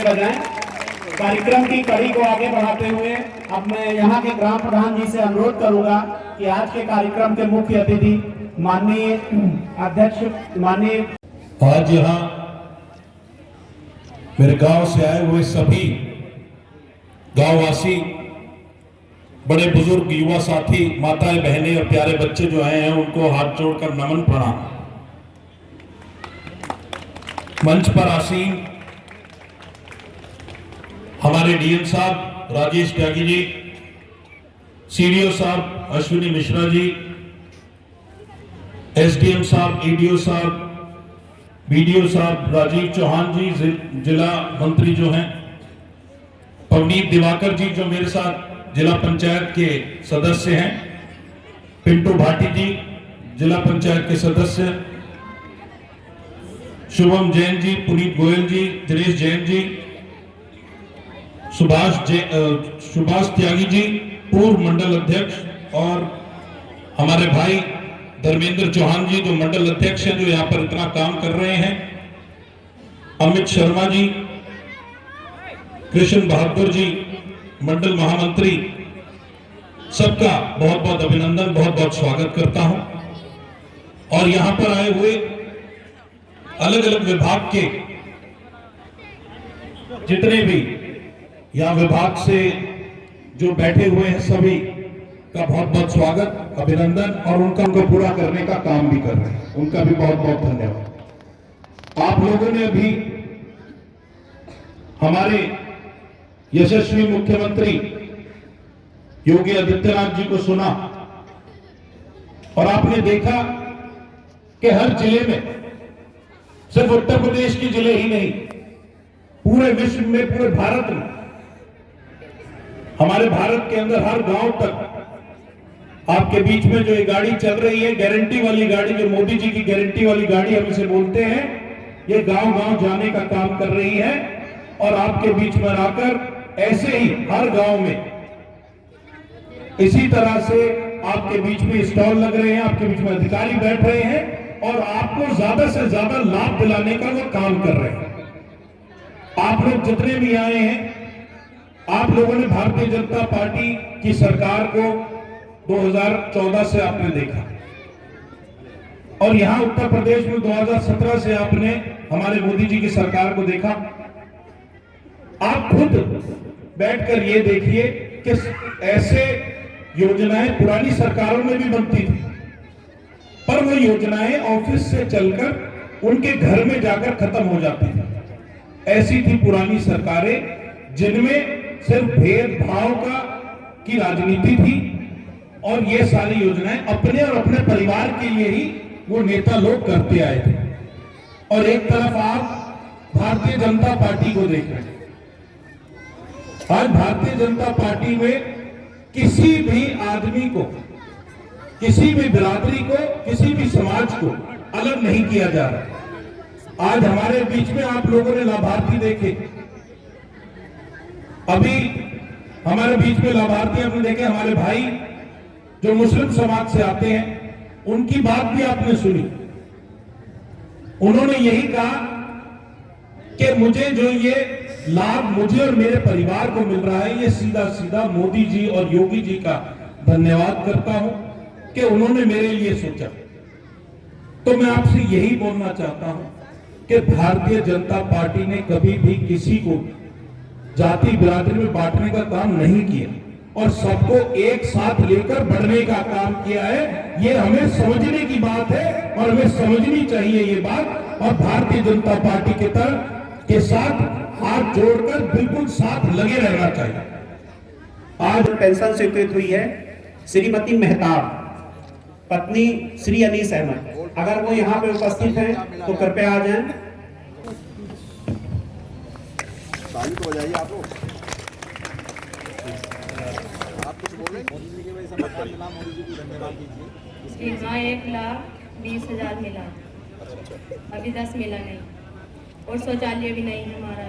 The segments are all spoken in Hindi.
बजाएं। कार्यक्रम की कड़ी को आगे बढ़ाते हुए अब मैं यहाँ के ग्राम प्रधान जी से अनुरोध करूंगा कि आज के कार्यक्रम के मुख्य अतिथि माननीय अध्यक्ष माननीय आज यहाँ मेरे गांव से आए हुए सभी गांववासी, बड़े बुजुर्ग, युवा साथी, माताएं, बहनें और प्यारे बच्चे जो आए हैं उनको हाथ जोड़कर नमन प्रणाम। मंच पर आसीन हमारे डीएम साहब राजेश त्यागी जी, सीडीओ साहब अश्विनी मिश्रा जी, एसडीएम साहब, ईडीओ साहब, बीडीओ साहब राजीव चौहान जी, जिला मंत्री जो हैं, पवनीत दिवाकर जी जो मेरे साथ जिला पंचायत के सदस्य हैं, पिंटू भाटी जी जिला पंचायत के सदस्य, शुभम जैन जी, पुनीत गोयल जी, दिनेश जैन जी, सुभाष त्यागी जी पूर्व मंडल अध्यक्ष, और हमारे भाई धर्मेंद्र चौहान जी जो मंडल अध्यक्ष हैं, जो यहाँ पर इतना काम कर रहे हैं, अमित शर्मा जी, कृष्ण बहादुर जी मंडल महामंत्री, सबका बहुत बहुत अभिनंदन, बहुत बहुत स्वागत करता हूं। और यहां पर आए हुए अलग अलग विभाग के जितने भी यहाँ विभाग से जो बैठे हुए हैं सभी का बहुत बहुत स्वागत, अभिनंदन, और उनको पूरा करने का काम भी कर रहे हैं, उनका भी बहुत बहुत धन्यवाद। आप लोगों ने अभी हमारे यशस्वी मुख्यमंत्री योगी आदित्यनाथ जी को सुना और आपने देखा कि हर जिले में, सिर्फ उत्तर प्रदेश के जिले ही नहीं, पूरे विश्व में, पूरे भारत में, हमारे भारत के अंदर हर गांव तक आपके बीच में जो ये गाड़ी चल रही है, गारंटी वाली गाड़ी, जो मोदी जी की गारंटी वाली गाड़ी हम इसे बोलते हैं, ये गांव गांव जाने का काम कर रही है। और आपके बीच में आकर ऐसे ही हर गांव में इसी तरह से आपके बीच में स्टॉल लग रहे हैं, आपके बीच में अधिकारी बैठ रहे हैं और आपको ज्यादा से ज्यादा लाभ दिलाने का वो काम कर रहे हैं। आप लोग जितने भी आए हैं, आप लोगों ने भारतीय जनता पार्टी की सरकार को 2014 से आपने देखा, और यहां उत्तर प्रदेश में 2017 से आपने हमारे मोदी जी की सरकार को देखा। आप खुद बैठकर ये देखिए कि ऐसे योजनाएं पुरानी सरकारों में भी बनती थी, पर वो योजनाएं ऑफिस से चलकर उनके घर में जाकर खत्म हो जाती थी। ऐसी थी पुरानी सरकारें जिनमें सिर्फ भेदभाव की राजनीति थी, और ये सारी योजनाएं अपने और अपने परिवार के लिए ही वो नेता लोग करते आए थे। और एक तरफ आप भारतीय जनता पार्टी को देख रहे हैं। आज भारतीय जनता पार्टी में किसी भी आदमी को, किसी भी बिरादरी को, किसी भी समाज को अलग नहीं किया जा रहा। आज हमारे बीच में आप लोगों ने लाभार्थी देखे, अभी हमारे बीच में लाभार्थी आपने देखे, हमारे भाई जो मुस्लिम समाज से आते हैं, उनकी बात भी आपने सुनी। उन्होंने यही कहा कि मुझे जो ये लाभ मुझे और मेरे परिवार को मिल रहा है, ये सीधा सीधा मोदी जी और योगी जी का धन्यवाद करता हूं कि उन्होंने मेरे लिए सोचा। तो मैं आपसे यही बोलना चाहता हूं कि भारतीय जनता पार्टी ने कभी भी किसी को जाति बिरादरी में बांटने का काम नहीं किया, और सबको एक साथ लेकर बढ़ने का काम किया है। ये हमें समझने की बात है और हमें समझनी चाहिए ये बात, और भारतीय जनता पार्टी के साथ हाथ जोड़कर बिल्कुल साथ लगे रहना चाहिए। आज पेंशन स्वीकृत हुई है श्रीमती मेहताब, पत्नी श्री अनीस अहमद। अगर वो यहाँ पे उपस्थित हैं तो कृपया आ जाएं। ताली तो बजाइए आप लोग। आप कुछ बोल रहे हैं? मोदी जी के वजह से मतदान मिला, मोदी जी को धन्यवाद दीजिए। हाँ, 1,20,000 मिला, अभी 10 मिला नहीं, और शौचालय भी नहीं हमारा।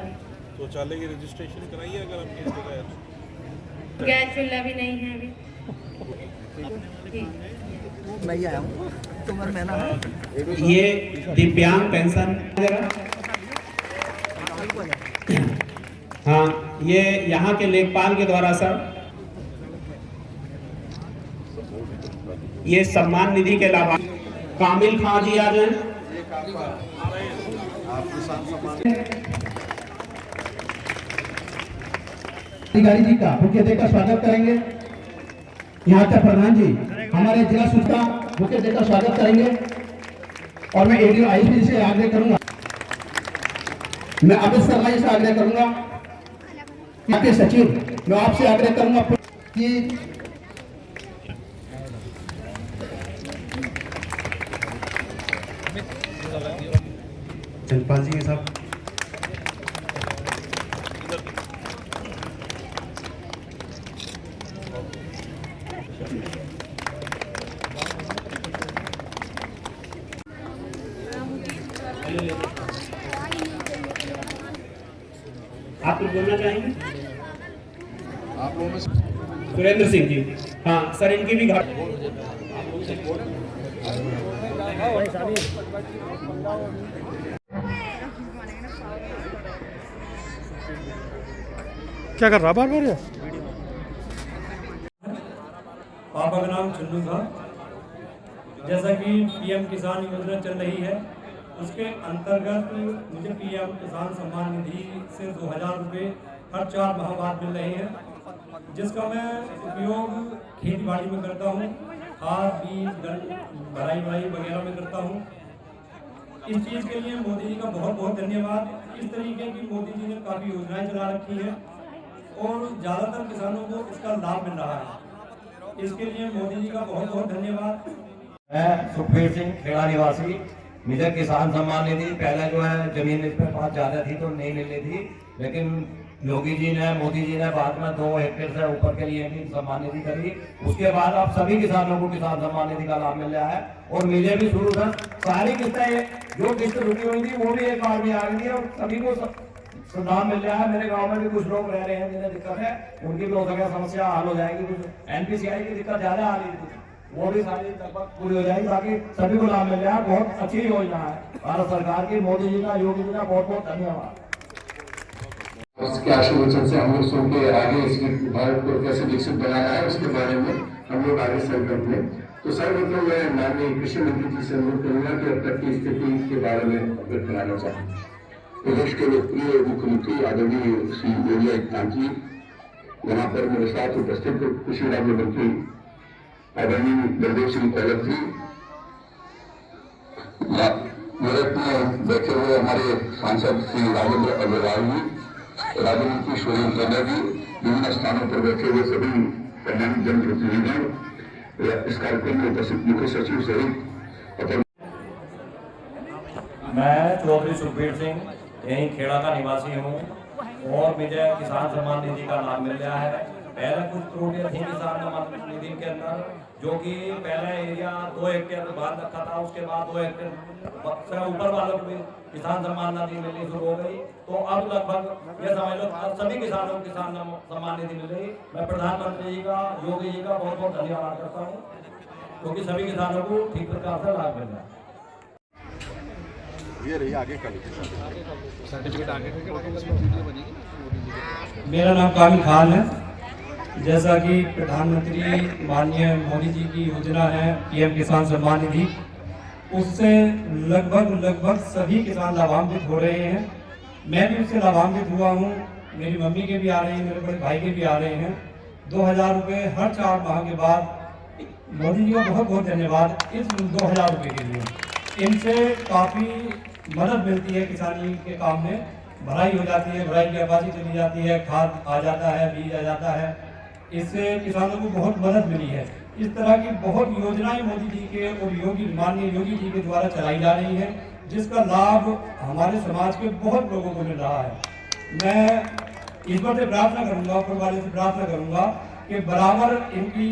शौचालय की रजिस्ट्रेशन कराइए अगर आपके इस जगह। गैस चूल्हा भी नहीं है अभी। मैं ही आया हूँ, तुम्हारा मैं ना। ये दिव्यांग पेंशन हाँ, ये यहाँ के लेखपाल के द्वारा सर ये सम्मान निधि के लाभार्थी कामिल खां जी आ जाए। अधिकारी जी का बुके देकर स्वागत करेंगे। यहाँ तक प्रधान जी हमारे जिला सूचना बुके देकर स्वागत करेंगे। और मैं एडीओ आईजी से आग्रह करूंगा, मैं अमित शर्मा जी से आग्रह करूंगा, यहाँ के सचिव मैं आपसे आग्रह करूंगा कि चंदपाल जी के साथ आप कुछ बोलना चाहेंगे? आप लोगों में सुरेंद्र सिंह जी, हाँ सर इनकी भी घाट क्या कर रहा बार बार? पापा का नाम चन्नू था। जैसा कि पीएम किसान योजना चल रही है, उसके अंतर्गत मुझे पीएम किसान सम्मान निधि से 2000 रुपये हर 4 माह बाद मिल रहे हैं, जिसका मैं उपयोग खेती बाड़ी में करता हूँ, खाद बीज भराई वगैरह में करता हूँ। इस चीज़ के लिए मोदी जी का बहुत बहुत धन्यवाद। इस तरीके की मोदी जी ने काफ़ी योजनाएं चला रखी है और ज़्यादातर किसानों को इसका लाभ मिल रहा है। इसके लिए मोदी जी का बहुत बहुत धन्यवाद। मैं सुखबीर सिंह, खेड़ा निवासी। मुझे किसान सम्मान निधि पहले जो है जमीन इस पर बहुत ज्यादा थी तो नहीं मिल रही थी, लेकिन योगी जी ने, मोदी जी ने बाद में 2 हेक्टेयर से ऊपर के लिए भी सम्मान निधि करी। उसके बाद अब सभी किसानों को किसान सम्मान निधि का लाभ मिल रहा है और मुझे भी शुरू था सारी किस्तें जो किस्त रुकी हुई थी वो भी एक बार में आ गई है और सभी को लाभ मिल रहा है। मेरे गांव में भी कुछ लोग रह रहे हैं जिन्हें दिक्कत है, उनकी भी हो सके समस्या हल हो जाएगी। कुछ एनपीसीआई की दिक्कत ज्यादा आ रही थी, वो भी सारी लगभग पूरी हो जाएगी। बाकी सभी को लाभ मिल रहा है। बहुत अच्छी योजना है भारत सरकार की, मोदी जी का, योगी जी का बहुत बहुत धन्यवाद। उसके आशीर्वचन से हम लोग सोच के आगे इस भारत को कैसे विकसित बनाना है उसके बारे में हम लोग आगे संकल्प लें। तो सर मतलब मैं माननीय कृषि मंत्री जी से अनुरोध करूंगा कि अब तक की स्थिति के बारे में अवगत कराना चाहूँ। प्रदेश के लोकप्रिय मुख्यमंत्री आदरणीय श्री योगी आदित्यनाथ जी, यहाँ पर मेरे साथ उपस्थित कृषि राज्य मंत्री आदरणीय बलदेव सिंह पहलत जी, मेरठ में बैठे हुए हमारे सांसद श्री राजेंद्र अग्रवाल जी, राज्य मंत्री सुरेंद्र चंद्र जी, विभिन्न स्थानों पर बैठे हुए सभी कल्याण जनप्रतिनिधिगण, इस कार्यक्रम में उपस्थित मुख्य सचिव सहित। मैं चौधरी सुखबीर सिंह, यही खेड़ा का निवासी हूँ और मुझे किसान सम्मान निधि का लाभ मिल रहा है। पहले कुछ त्रुटियां थी किसान सम्मान निधि के अंदर, जो कि पहले एरिया 2 हेक्टेयर बांध रखा था, उसके बाद 2 हेक्टेयर से ऊपर वालों को भी किसान सम्मान निधि मिलनी शुरू हो गई। तो अब लगभग ये समझ लो अब सभी किसानों को किसान सम्मान निधि मिल रही। मैं प्रधानमंत्री जी का, योगी जी का बहुत बहुत धन्यवाद करता हूँ, क्योंकि सभी किसानों को ठीक प्रकार से लाभ मिल रहा है। ये रही आगे का सर्टिफिकेट आगे मेरा नाम कामिल खान है। जैसा कि प्रधानमंत्री माननीय मोदी जी की योजना है पीएम किसान सम्मान निधि, उससे लगभग सभी किसान लाभान्वित हो रहे हैं। मैं भी उससे लाभान्वित हुआ हूँ, मेरी मम्मी के भी आ रहे हैं, मेरे बड़े भाई के भी आ रहे हैं। 2000 रुपये हर 4 माह के बाद मोदी जी का बहुत बहुत धन्यवाद इस 2000 रुपये के लिए। इनसे काफ़ी मदद मिलती है किसानी के काम में, भराई हो जाती है, भराई की आबादी चली जाती है, खाद आ जाता है, बीज आ जाता है, इससे किसानों को बहुत मदद मिली है। इस तरह की बहुत योजनाएं मोदी जी के और माननीय योगी जी के द्वारा चलाई जा रही हैं, जिसका लाभ हमारे समाज के बहुत लोगों को मिल रहा है। मैं ईश्वर से प्रार्थना करूंगा, ऊपर वाले से प्रार्थना करूंगा कि बराबर इनकी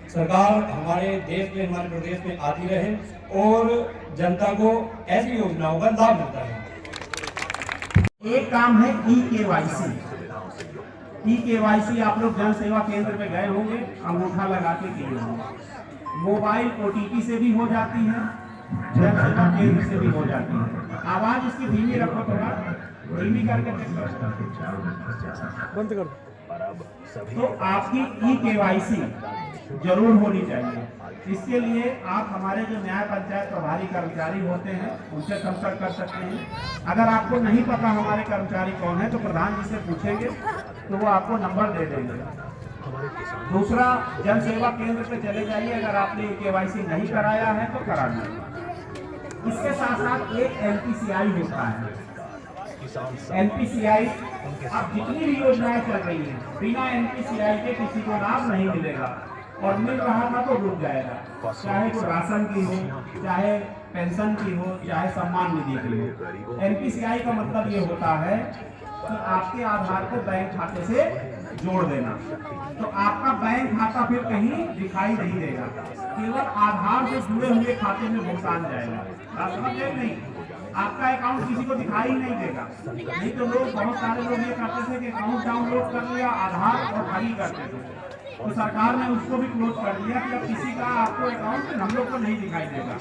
सरकार हमारे देश में, हमारे प्रदेश में आती रहे और जनता को ऐसी योजनाओं का लाभ मिलता है। एक काम है ई-केवाईसी। ई-केवाईसी आप लोग जन सेवा केंद्र में गए होंगे, अंगूठा लगा के किए होंगे। मोबाइल ओटीपी से भी हो जाती है, जन सेवा केंद्र से भी हो जाती है। आवाज इसकी धीमी रखो थोड़ा। धीमी करके बंद कर तो आपकी ई-KYC जरूर होनी चाहिए। इसके लिए आप हमारे जो न्याय पंचायत प्रभारी कर्मचारी होते हैं उनसे संपर्क कर सकते हैं। अगर आपको नहीं पता हमारे कर्मचारी कौन है तो प्रधान जी से पूछेंगे तो वो आपको नंबर दे देंगे। दूसरा, जन सेवा केंद्र पे चले जाइए, अगर आपने ई-KYC नहीं कराया है तो करा लीजिए। इसके साथ साथ एक NPCI होता है। NPCI अब जितनी भी योजनाएं चल रही हैं बिना NPCI के किसी को लाभ नहीं मिलेगा, और मिल रहा था तो रुक जाएगा, चाहे वो राशन की हो, चाहे पेंशन की हो, चाहे सम्मान निधि की हो। NPCI का मतलब ये होता है कि आपके आधार को बैंक खाते से जोड़ देना, तो आपका बैंक खाता फिर कहीं दिखाई नहीं देगा, केवल आधार से जुड़े हुए खाते में भुगतान जाएगा। बात समझ गए नहीं? आपका अकाउंट किसी को दिखाई नहीं देगा। नहीं तो लोग, बहुत सारे लोग ये करते थे कि अकाउंट डाउनलोड कर लिया, आधार और खाली करते थे, तो सरकार ने उसको भी क्लोज कर दिया कि अब किसी का आपको अकाउंट हम लोग को नहीं दिखाई देगा।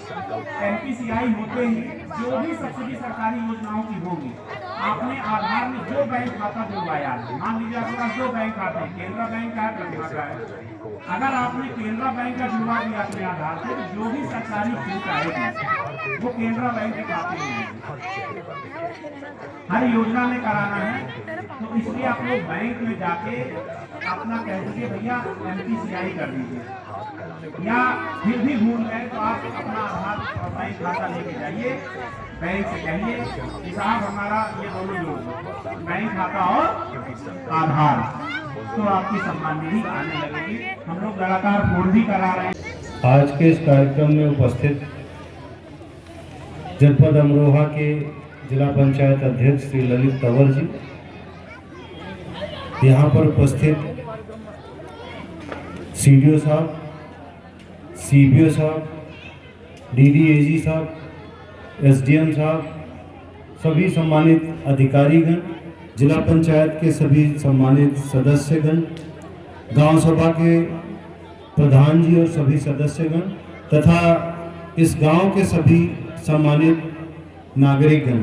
NPCI होते ही जो भी सब्सिडी सरकारी योजनाओं की होगी, आपने आधार में जो बैंक खाता जुड़वाया, मान लीजिए आपके पास 2 बैंक खाते हैं, केनरा बैंक का है, प्रतिभा का है, अगर आपने केनरा बैंक का जुड़वा दिया अपने आधार से तो जो भी सरकारी छूट आएगी वो केनरा बैंक के खाते में हर योजना में कराना है। तो इसलिए आप लोग बैंक में जाके अपना कह दीजिए भैया NPCI कर दीजिए, या फिर भी भूल गए तो आप अपना आधार और बैंक खाता लेके जाइए, बैंक से कहिए कि साहब हमारा ये दोनों जोड़, बैंक खाता और आधार, तो आपकी सम्मान निधि आने लगेगी। हम लोग लगातार फोन भी करा रहे हैं। आज के इस कार्यक्रम में उपस्थित जनपद अमरोहा के जिला पंचायत अध्यक्ष श्री ललित तंवर जी, यहाँ पर उपस्थित CDO साहब, CBO साहब, DDAG साहब, SDM साहब, सभी सम्मानित अधिकारीगण, जिला पंचायत के सभी सम्मानित सदस्यगण, गांव सभा के प्रधान जी और सभी सदस्यगण तथा इस गांव के सभी सम्मानित नागरिकगण।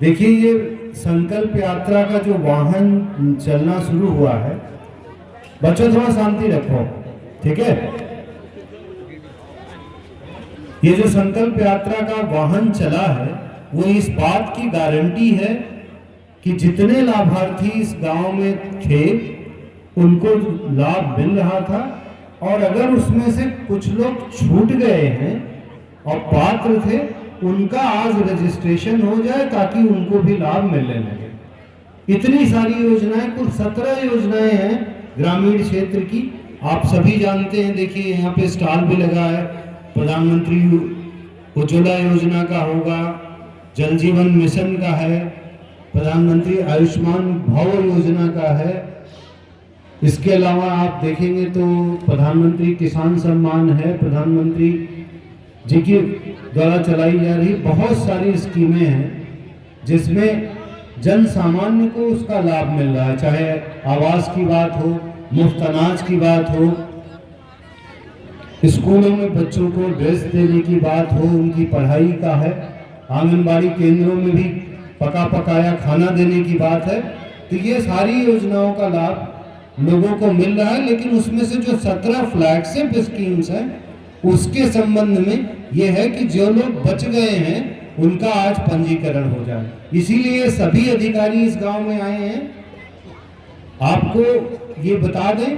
देखिए, ये संकल्प यात्रा का जो वाहन चलना शुरू हुआ है, बच्चों थोड़ा शांति रखो, ठीक है। ये जो संकल्प यात्रा का वाहन चला है वो इस बात की गारंटी है कि जितने लाभार्थी इस गांव में थे उनको लाभ मिल रहा था, और अगर उसमें से कुछ लोग छूट गए हैं और पात्र थे, उनका आज रजिस्ट्रेशन हो जाए ताकि उनको भी लाभ मिलने लगे। इतनी सारी योजनाएं, कुल 17 योजनाएं हैं ग्रामीण क्षेत्र की, आप सभी जानते हैं। देखिए यहाँ पे स्टॉल भी लगा है, प्रधानमंत्री उज्ज्वला योजना का होगा, जल जीवन मिशन का है, प्रधानमंत्री आयुष्मान भव योजना का है। इसके अलावा आप देखेंगे तो प्रधानमंत्री किसान सम्मान है, प्रधानमंत्री जी के द्वारा चलाई जा रही बहुत सारी स्कीमें हैं जिसमें जन सामान्य को उसका लाभ मिल रहा है, चाहे आवास की बात हो, मुफ्त अनाज की बात हो, स्कूलों में बच्चों को ड्रेस देने की बात हो, उनकी पढ़ाई का है, आंगनबाड़ी केंद्रों में भी पका पकाया खाना देने की बात है। तो ये सारी योजनाओं का लाभ लोगों को मिल रहा है, लेकिन उसमें से जो 17 फ्लैगशिप स्कीम्स हैं उसके संबंध में यह है कि जो लोग बच गए हैं उनका आज पंजीकरण हो जाए। इसीलिए सभी अधिकारी इस गांव में आए हैं। आपको ये बता दें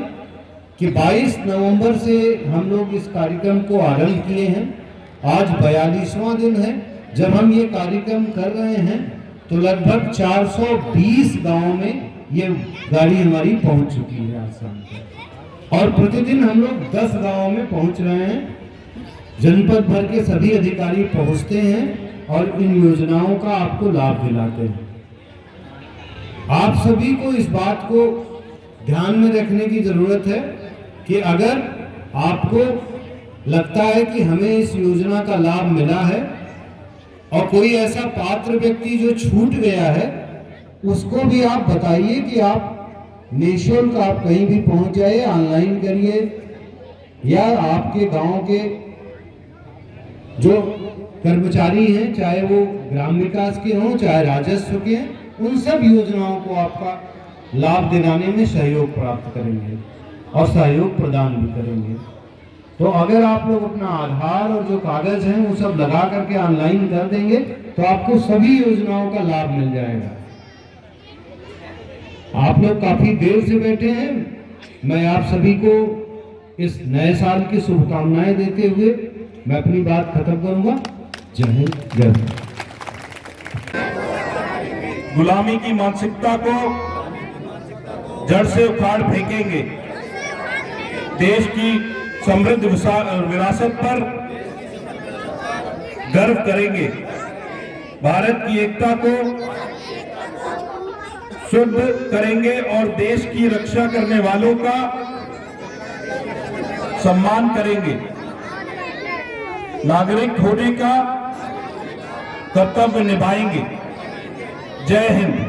कि 22 नवंबर से हम लोग इस कार्यक्रम को आरंभ किए हैं। आज 42वां दिन है जब हम ये कार्यक्रम कर रहे हैं, तो लगभग 420 गांव में ये गाड़ी हमारी पहुंच चुकी है आज शाम को, और प्रतिदिन हम लोग 10 गांवों में पहुंच रहे हैं। जनपद भर के सभी अधिकारी पहुंचते हैं और इन योजनाओं का आपको लाभ दिलाते हैं। आप सभी को इस बात को ध्यान में रखने की जरूरत है कि अगर आपको लगता है कि हमें इस योजना का लाभ मिला है और कोई ऐसा पात्र व्यक्ति जो छूट गया है, उसको भी आप बताइए कि आप निःशुल्क आप कहीं भी पहुंच जाइए, ऑनलाइन करिए, या आपके गांव के जो कर्मचारी हैं, चाहे वो ग्राम विकास के हों चाहे राजस्व के हैं, उन सब योजनाओं को आपका लाभ दिलाने में सहयोग प्राप्त करेंगे और सहयोग प्रदान भी करेंगे। तो अगर आप लोग अपना आधार और जो कागज हैं वो सब लगा करके ऑनलाइन कर देंगे तो आपको सभी योजनाओं का लाभ मिल जाएगा। आप लोग काफी देर से बैठे हैं, मैं आप सभी को इस नए साल की शुभकामनाएं देते हुए मैं अपनी बात खत्म करूंगा। जय हिंद, जय भारत। गुलामी की मानसिकता को जड़ से उखाड़ फेंकेंगे, देश की समृद्ध विरासत पर गर्व करेंगे, भारत की एकता को शुद्ध करेंगे और देश की रक्षा करने वालों का सम्मान करेंगे। नागरिक होने का कर्तव्य निभाएंगे। जय हिंद।